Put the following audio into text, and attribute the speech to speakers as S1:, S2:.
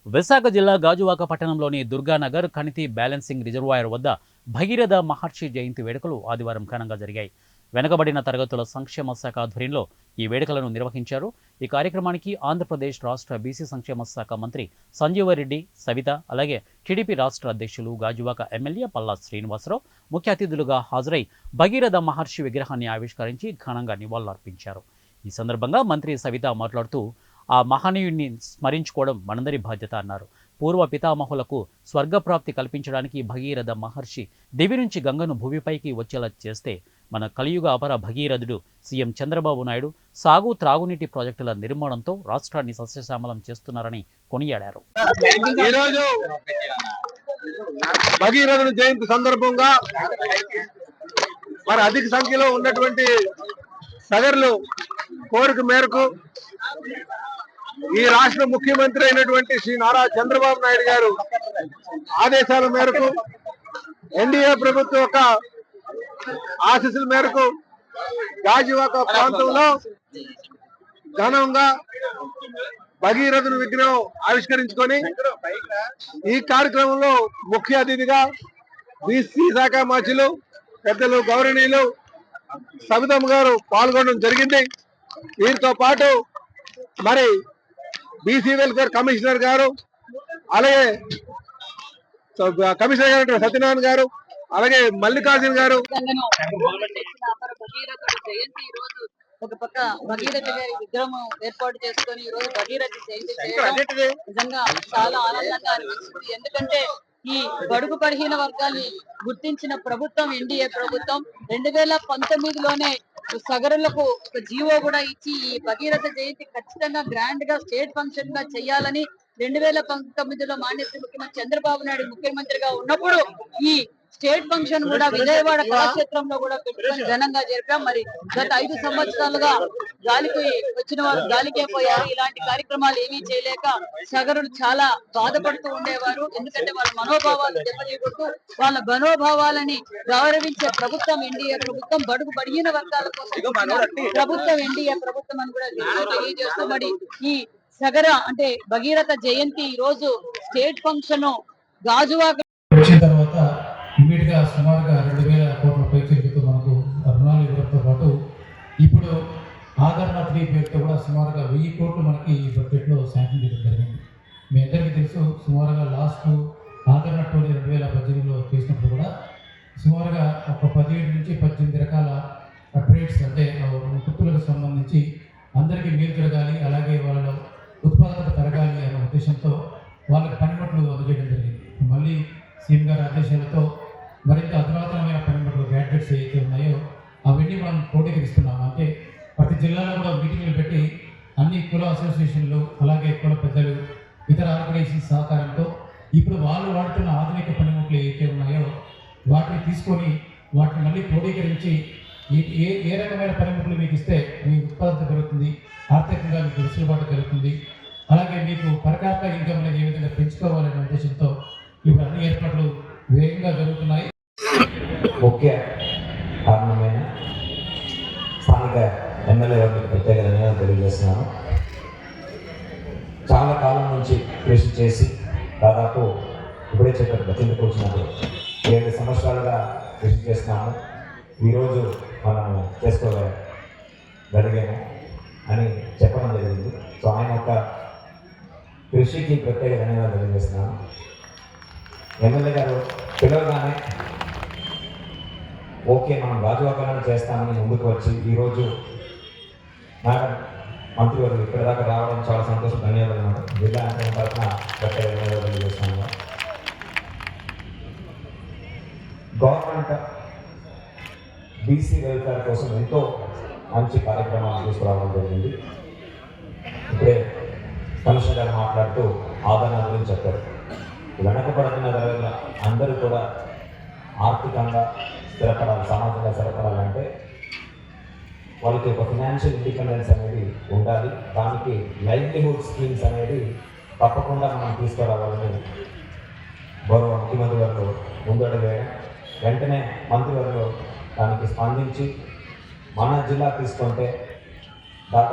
S1: విశాఖ జిల్లా గాజువాక పట్టణంలోని దుర్గానగర్ కణితి బ్యాలెన్సింగ్ రిజర్వాయర్ వద్ద భగీరథ మహర్షి జయంతి వేడుకలు ఆదివారం ఘనంగా జరిగాయి. వెనుకబడిన తరగతుల సంక్షేమ శాఖ ఆధ్వర్యంలో ఈ వేడుకలను నిర్వహించారు. ఈ కార్యక్రమానికి ఆంధ్రప్రదేశ్ రాష్ట్ర బీసీ సంక్షేమ శాఖ మంత్రి సంజీవరెడ్డి, సవిత, అలాగే టీడీపీ రాష్ట్ర అధ్యక్షులు గాజువాక ఎమ్మెల్యే పల్లా శ్రీనివాసరావు ముఖ్య అతిథులుగా హాజరై భగీరథ మహర్షి విగ్రహాన్ని ఆవిష్కరించి ఘనంగా నివాళులర్పించారు. ఈ సందర్భంగా మంత్రి సవిత మాట్లాడుతూ ఆ మహనీయుడిని స్మరించుకోవడం మనందరి బాధ్యత అన్నారు. పూర్వ పితామహులకు స్వర్గప్రాప్తి కల్పించడానికి భగీరథ మహర్షి దివి నుంచి గంగను భూమిపైకి వచ్చేలా చేస్తే మన కలియుగ అపర భగీరథుడు సీఎం చంద్రబాబు నాయుడు సాగు త్రాగునీటి ప్రాజెక్టుల నిర్మాణంతో రాష్ట్రాన్ని సస్యశ్యామలం చేస్తున్నారని కొనియాడారు.
S2: భగీరథుని జయంతి సందర్భంగా మరి అధిక సంఖ్యలో ఉన్నటువంటి సగర్లు కోరిక మేరకు ఈ రాష్ట్ర ముఖ్యమంత్రి అయినటువంటి శ్రీ నారా చంద్రబాబు నాయుడు గారు ఆదేశాల మేరకు ఎన్డీఏ ప్రభుత్వం యొక్క ఆశీస్సుల మేరకు గాజువాక ప్రాంతంలో ఘనంగా భగీరథుని విగ్రహం ఆవిష్కరించుకొని ఈ కార్యక్రమంలో ముఖ్య అతిథిగా బీసీ శాఖ మంత్రులు పెద్దలు గౌరవనీయులు సబితమ్మ గారు పాల్గొనడం జరిగింది. వీరితో పాటు మరి బీసీ వెల్ఫేర్ కమిషనర్ గారు, అలాగే కమిషనర్ గారు సత్యనారాయణ గారు, అలాగే మల్లికార్జున గారు.
S3: ఒక పక్క భగీరథ గారి విగ్రహం ఏర్పాటు చేసుకొని ఈ రోజు భగీరథ జయంతి చేయడం నిజంగా చాలా ఆనందంగా అనిపిస్తుంది. ఎందుకంటే ఈ బడుగు బలహీన వర్గాన్ని గుర్తించిన ప్రభుత్వం ఎన్డీఏ ప్రభుత్వం 2019లోనే సగరులకు ఒక జీవో కూడా ఇచ్చి ఈ భగీరథ జయంతి ఖచ్చితంగా గ్రాండ్ గా స్టేట్ ఫంక్షన్ గా చేయాలని 2019లో మాన్యశ్రీ ముఖ్యమంత్రి చంద్రబాబు నాయుడు ముఖ్యమంత్రిగా ఉన్నప్పుడు ఈ స్టేట్ ఫంక్షన్ కూడా విజయవాడ కళాక్షేత్రంలో కూడా పెట్టుకొని ఘనంగా జరిపాం. మరి గత 5 సంవత్సరాలుగా గాలికి వచ్చిన వారు గాలికే పోయారు. ఇలాంటి కార్యక్రమాలు ఏమీ చేయలేక సగరులు చాలా బాధపడుతూ ఉండేవారు. ఎందుకంటే వాళ్ళ మనోభావాలు దెబ్బతీయకూడదు, వాళ్ళ మనోభావాలని గౌరవించే ప్రభుత్వం ఎన్డీఏ ప్రభుత్వం, బడుగు బడిగిన వర్గాల కోసం ప్రభుత్వం ఎన్డీఏ ప్రభుత్వం అని కూడా తెలియజేస్తూ మరి ఈ సగర అంటే భగీరథ జయంతి ఈ రోజు స్టేట్ ఫంక్షన్ గాజువాక
S4: వచ్చిన తర్వాత ఇమీడియట్ గా సుమారుగా 2000 కోట్ల పైచీలతో మనకు రుణాలు ఇవ్వడంతో పాటు ఇప్పుడు ఆదరణ 3 పేరుతో కూడా సుమారుగా 1000 కోట్లు మనకి ఈ బడ్జెట్ లో శాంక్షన్ చేయడం జరిగింది. మీ అందరికీ తెలుసు, సుమారుగా లాస్ట్ ఆదరణ 2018లో చేసినప్పుడు కూడా సుమారుగా ఒక 17 నుంచి 18 రకాల అప్డేట్స్ అంటే ఉత్పత్తులకు సంబంధించి అందరికీ మేలు జరగాలి, అలాగే వాళ్ళ ఉత్పాదకత పెరగాలి అనే ఉద్దేశంతో వాళ్ళకి పనిముట్లు అందజేయడం జరిగింది. మళ్ళీ సీఎం గారి ఆదేశాలతో మరింత అధునాతనమైన పనిముట్లు గ్యాడ్జెట్స్ ఏవైతే ఉన్నాయో అవన్నీ మనం క్రోడీకరిస్తున్నాము. అంటే ప్రతి జిల్లాలో కూడా మీటింగ్లు పెట్టి అన్ని కుల అసోసియేషన్లు, అలాగే కుల పెద్దలు, ఇతర ఆర్గనైజేషన్ సహకారంతో ఇప్పుడు వాళ్ళు వాడుతున్న ఆధునిక పనిముట్లు ఏవైతే ఉన్నాయో వాటిని తీసుకొని వాటిని మళ్ళీ క్రోడీకరించి ఏ రకమైన పనిముట్లు మీకు ఇస్తే మీ ఉత్పాదకత పెరుగుతుంది, ఆర్థికంగా మీకు వెసులుబాటు కలుగుతుంది, అలాగే మీకు పరకాప్త ఇన్కమ్ అనేది ఏ విధంగా పెంచుకోవాలనే ఉద్దేశంతో ఇప్పుడు అన్ని ఏర్పాట్లు వేగంగా జరుగుతున్నాయి.
S5: ముఖ్య కారణమైన స్థానిక ఎమ్మెల్యే గారికి ప్రత్యేక ధన్యవాదాలు తెలియజేస్తున్నాను. చాలా కాలం నుంచి కృషి చేసి దాదాపు ఇప్పుడే చెప్పారు బతికి వచ్చినప్పుడు 7 సంవత్సరాలుగా కృషి చేస్తున్నాము. ఈరోజు మనము చేసుకోగలిగాము అని చెప్పడం జరిగింది. సో ఆయన యొక్క కృషికి ప్రత్యేక ధన్యవాదాలు తెలియజేస్తున్నాను. ఎమ్మెల్యే గారు పిలవగానే ఓకే మనం గాజువాకలను చేస్తామని ముందుకు వచ్చి ఈరోజు మేడం మంత్రి గారు ఇక్కడ దాకా రావడం చాలా సంతోషం. ధన్యవాదాలు మేడం. జిల్లా యంత్రం తరఫున ప్రత్యేక ధన్యవాదాలు తెలియజేస్తున్నాను. గవర్నమెంట్ బీసీ వెల్ఫేర్ కోసం ఎంతో మంచి కార్యక్రమాలు తీసుకురావడం జరిగింది. ఇప్పుడే కమిషనర్ గారు మాట్లాడుతూ ఆదరణ గురించి చెప్పారు. వెనకబడుతున్న ధరల అందరూ కూడా ఆర్థికంగా స్థిరపడాలి, సమాజంగా స్థిరపడాలంటే వాళ్ళకి ఒక ఫినాన్షియల్ ఇండిపెండెన్స్ అనేది ఉండాలి. దానికి లైవ్లీహుడ్ స్కీమ్స్ అనేది తప్పకుండా మనం తీసుకురావాలని గౌరవ ముఖ్యమంత్రి గారు ముందడుగు వేయడం, వెంటనే మంత్రివర్గంలో దానికి స్పందించి మన జిల్లా తీసుకుంటే దాదాపు